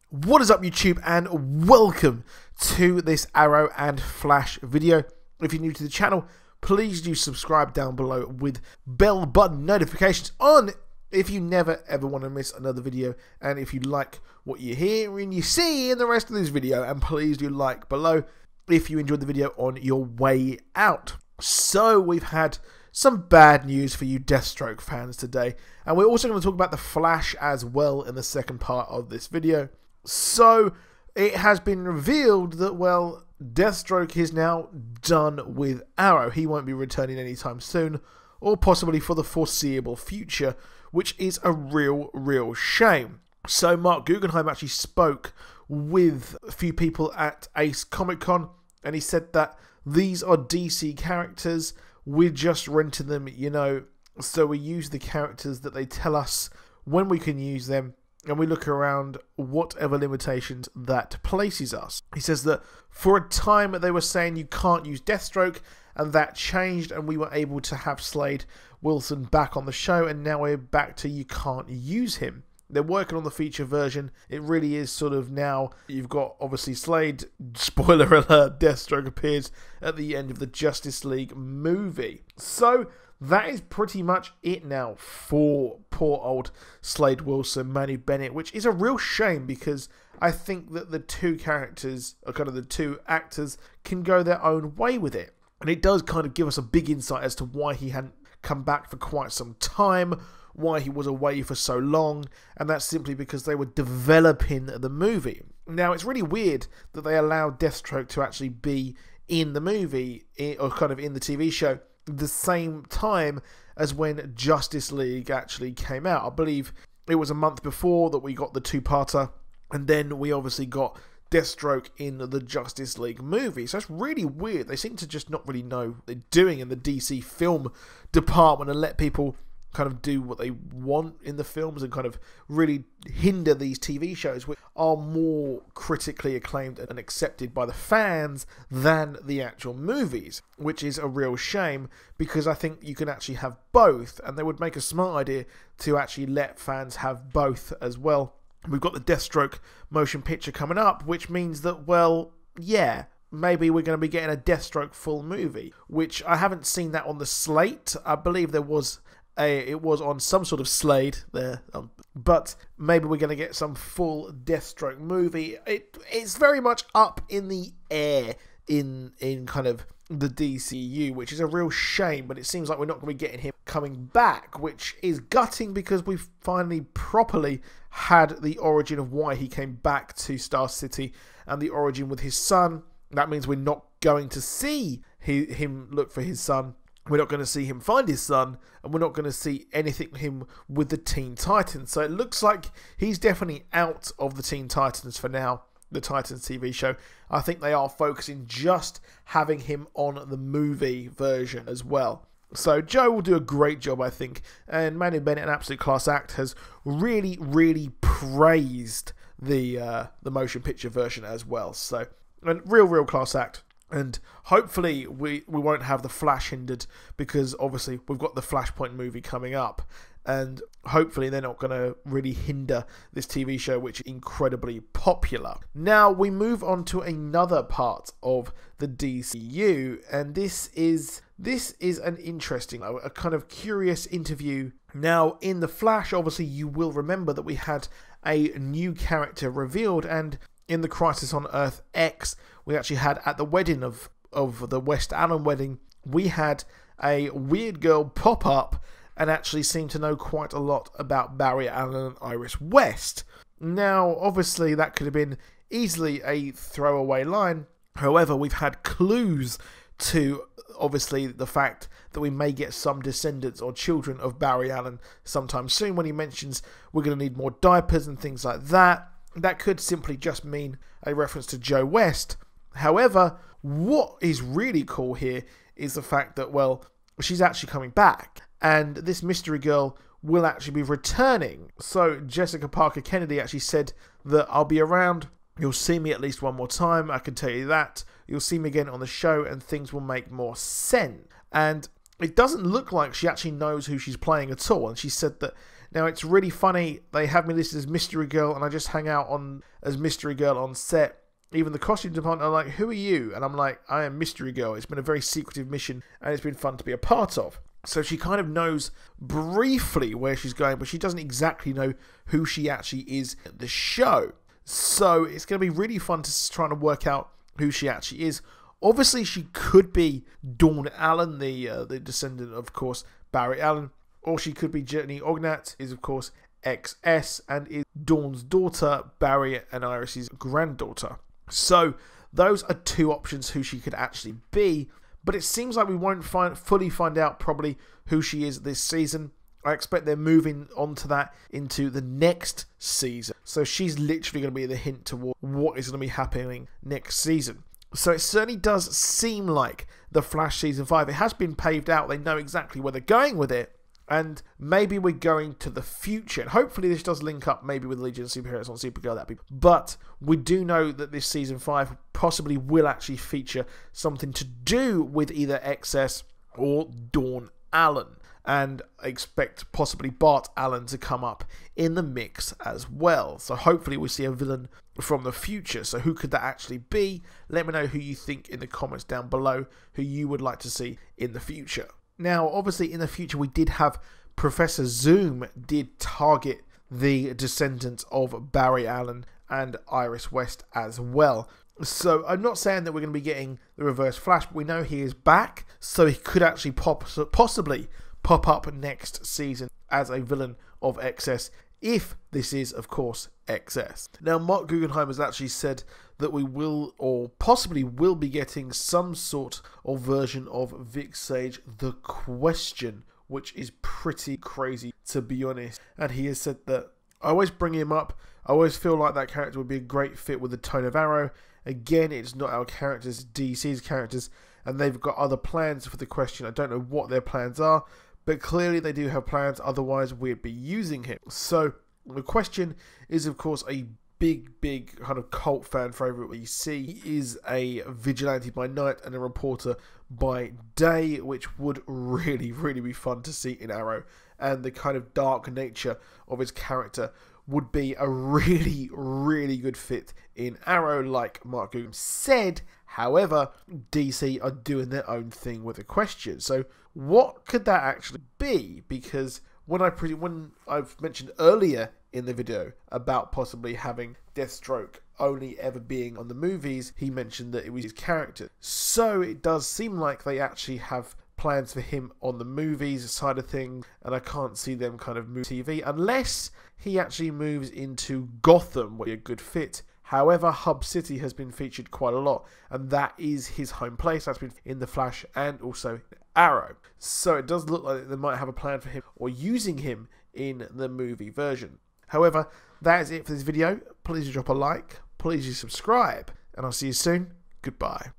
What is up, YouTube, and welcome to this Arrow and Flash video. If you're new to the channel, please do subscribe down below with bell button notifications on if you never ever want to miss another video, and if you like what you hear and you see in the rest of this video, and please do like below if you enjoyed the video on your way out. So we've had some bad news for you Deathstroke fans today, and we're also going to talk about the Flash as well in the second part of this video. So it has been revealed that, well, Deathstroke is now done with Arrow. He won't be returning anytime soon, or possibly for the foreseeable future, which is a real shame. So Mark Guggenheim actually spoke with a few people at Ace Comic Con, and he said that these are DC characters, we're just renting them, you know, so we use the characters that they tell us when we can use them, and we look around whatever limitations that places us. He says that for a time they were saying you can't use Deathstroke, and that changed, and we were able to have Slade Wilson back on the show, and now we're back to you can't use him. They're working on the feature version. It really is sort of now, you've got obviously Slade, spoiler alert, Deathstroke appears at the end of the Justice League movie. So that is pretty much it now for poor old Slade Wilson, Manu Bennett, which is a real shame because I think that the two characters, or kind of the two actors, can go their own way with it. And it does kind of give us a big insight as to why he hadn't come back for quite some time, why he was away for so long, and that's simply because they were developing the movie. Now, it's really weird that they allowed Deathstroke to actually be in the movie, or kind of in the TV show, the same time as when Justice League actually came out. I believe it was a month before that we got the two-parter, and then we obviously got Deathstroke in the Justice League movie. So it's really weird. They seem to just not really know what they're doing in the DC film department and let people kind of do what they want in the films and kind of really hinder these TV shows, which are more critically acclaimed and accepted by the fans than the actual movies, which is a real shame because I think you can actually have both, and they would make a smart idea to actually let fans have both as well. We've got the Deathstroke motion picture coming up, which means that, well, yeah, maybe we're going to be getting a Deathstroke full movie, which I haven't seen that on the slate. I believe there was it was on some sort of Slade there, but maybe we're going to get some full Deathstroke movie. It's very much up in the air in kind of the DCU, which is a real shame, but it seems like we're not going to be getting him coming back, which is gutting because we've finally properly had the origin of why he came back to Star City and the origin with his son. That means we're not going to see him look for his son. We're not going to see him find his son, and we're not going to see anything with him with the Teen Titans. So it looks like he's definitely out of the Teen Titans for now, the Titans TV show. I think they are focusing just having him on the movie version as well. So Joe will do a great job, I think, and Manu Bennett, an absolute class act, has really praised the motion picture version as well. So a real class act. And hopefully we won't have the Flash hindered, because obviously we've got the Flashpoint movie coming up, and hopefully they're not going to really hinder this TV show, which is incredibly popular. Now we move on to another part of the DCU, and this is an interesting, a kind of curious interview. Now in the Flash, obviously you will remember that we had a new character revealed, and in the Crisis on Earth X, we actually had at the wedding of the West Allen wedding, we had a weird girl pop up and actually seem to know quite a lot about Barry Allen and Iris West. Now, obviously, that could have been easily a throwaway line. However, we've had clues to, obviously, the fact that we may get some descendants or children of Barry Allen sometime soon, when he mentions we're going to need more diapers and things like that. That could simply just mean a reference to Joe West. However, what is really cool here is the fact that, well, she's actually coming back, and this mystery girl will actually be returning. So Jessica Parker Kennedy actually said that I'll be around, you'll see me at least one more time, I can tell you that. You'll see me again on the show and things will make more sense. And it doesn't look like she actually knows who she's playing at all, and she said that Now, it's really funny. They have me listed as Mystery Girl, and I just hang out as Mystery Girl on set. Even the costume department are like, who are you? And I'm like, I am Mystery Girl. It's been a very secretive mission, and it's been fun to be a part of. So she kind of knows briefly where she's going, but she doesn't exactly know who she actually is in the show. So it's going to be really fun to try to work out who she actually is. Obviously, she could be Dawn Allen, the descendant of course, Barry Allen. Or she could be Jenny Ognat, is of course XS, and is Dawn's daughter, Barry and Iris's granddaughter. So those are two options who she could actually be. But it seems like we won't fully find out probably who she is this season. I expect they're moving on to that into the next season. So she's literally going to be the hint toward what is going to be happening next season. So it certainly does seem like The Flash Season 5. It has been paved out. They know exactly where they're going with it. And maybe we're going to the future. And hopefully this does link up maybe with Legion of Superheroes on Supergirl. But we do know that this Season 5 possibly will actually feature something to do with either XS or Dawn Allen. And I expect possibly Bart Allen to come up in the mix as well. So hopefully we see a villain from the future. So who could that actually be? Let me know who you think in the comments down below, who you would like to see in the future. Now, obviously, in the future, we did have Professor Zoom did target the descendants of Barry Allen and Iris West as well. So I'm not saying that we're going to be getting the Reverse Flash, but we know he is back, so he could actually possibly pop up next season as a villain of XS, if this is, of course, XS. Now, Mark Guggenheim has actually said that we will, or possibly will be getting some sort of version of Vic Sage The Question, which is pretty crazy, to be honest. And he has said that, I always bring him up, I always feel like that character would be a great fit with the tone of Arrow. Again, it's not our characters, DC's characters, and they've got other plans for The Question. I don't know what their plans are, but clearly they do have plans, otherwise we'd be using him. So, The Question is, of course, a big kind of cult fan favourite. We see he is a vigilante by night and a reporter by day, which would really be fun to see in Arrow. And the kind of dark nature of his character would be a really good fit in Arrow, like Mark Guggenheim said. However, DC are doing their own thing with The Question. So what could that actually be? Because when I've mentioned earlier in the video about possibly having Deathstroke only ever being on the movies, he mentioned that it was his character. So it does seem like they actually have plans for him on the movies side of things, and I can't see them kind of move TV unless he actually moves into Gotham, would be a good fit. However, Hub City has been featured quite a lot, and that is his home place. That's been in The Flash and also Arrow. So it does look like they might have a plan for him or using him in the movie version. However, that is it for this video. Please drop a like, please subscribe, and I'll see you soon. Goodbye.